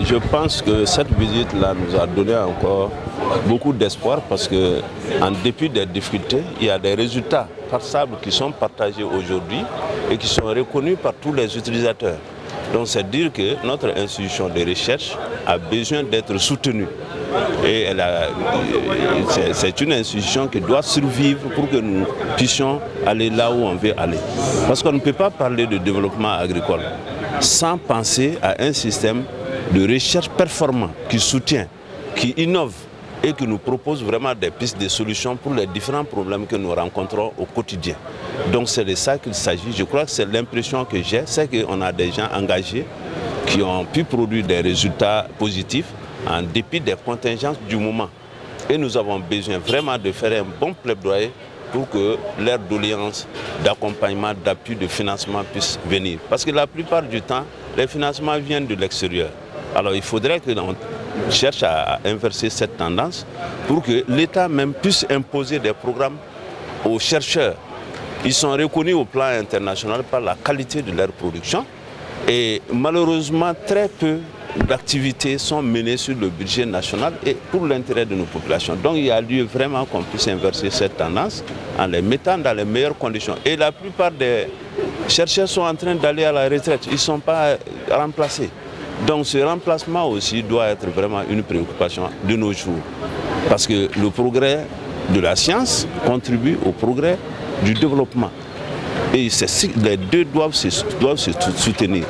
Je pense que cette visite-là nous a donné encore beaucoup d'espoir parce que, en dépit des difficultés, il y a des résultats passables qui sont partagés aujourd'hui et qui sont reconnus par tous les utilisateurs. Donc c'est dire que notre institution de recherche a besoin d'être soutenue. Et c'est une institution qui doit survivre pour que nous puissions aller là où on veut aller. Parce qu'on ne peut pas parler de développement agricole sans penser à un système de recherche performant qui soutient, qui innove et qui nous propose vraiment des pistes de solutions pour les différents problèmes que nous rencontrons au quotidien. Donc c'est de ça qu'il s'agit. Je crois que c'est l'impression que j'ai, c'est qu'on a des gens engagés qui ont pu produire des résultats positifs en dépit des contingences du moment. Et nous avons besoin vraiment de faire un bon plaidoyer pour que l'aire doléance d'accompagnement, d'appui, de financement puisse venir. Parce que la plupart du temps, les financements viennent de l'extérieur. Alors il faudrait que l'on cherche à inverser cette tendance pour que l'État même puisse imposer des programmes aux chercheurs. Ils sont reconnus au plan international par la qualité de leur production et malheureusement très peu d'activités sont menées sur le budget national et pour l'intérêt de nos populations. Donc il y a lieu vraiment qu'on puisse inverser cette tendance en les mettant dans les meilleures conditions. Et la plupart des chercheurs sont en train d'aller à la retraite, ils ne sont pas remplacés. Donc ce remplacement aussi doit être vraiment une préoccupation de nos jours. Parce que le progrès de la science contribue au progrès du développement. Et les deux doivent se soutenir.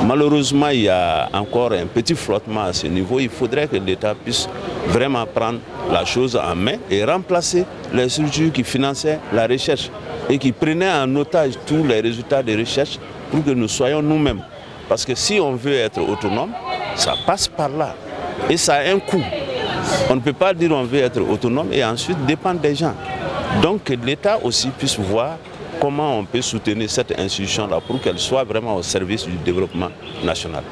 Malheureusement, il y a encore un petit flottement à ce niveau. Il faudrait que l'État puisse vraiment prendre la chose en main et remplacer les structures qui finançaient la recherche et qui prenaient en otage tous les résultats de recherche pour que nous soyons nous-mêmes. Parce que si on veut être autonome, ça passe par là. Et ça a un coût. On ne peut pas dire qu'on veut être autonome et ensuite dépendre des gens. Donc que l'État aussi puisse voir comment on peut soutenir cette institution-là pour qu'elle soit vraiment au service du développement national.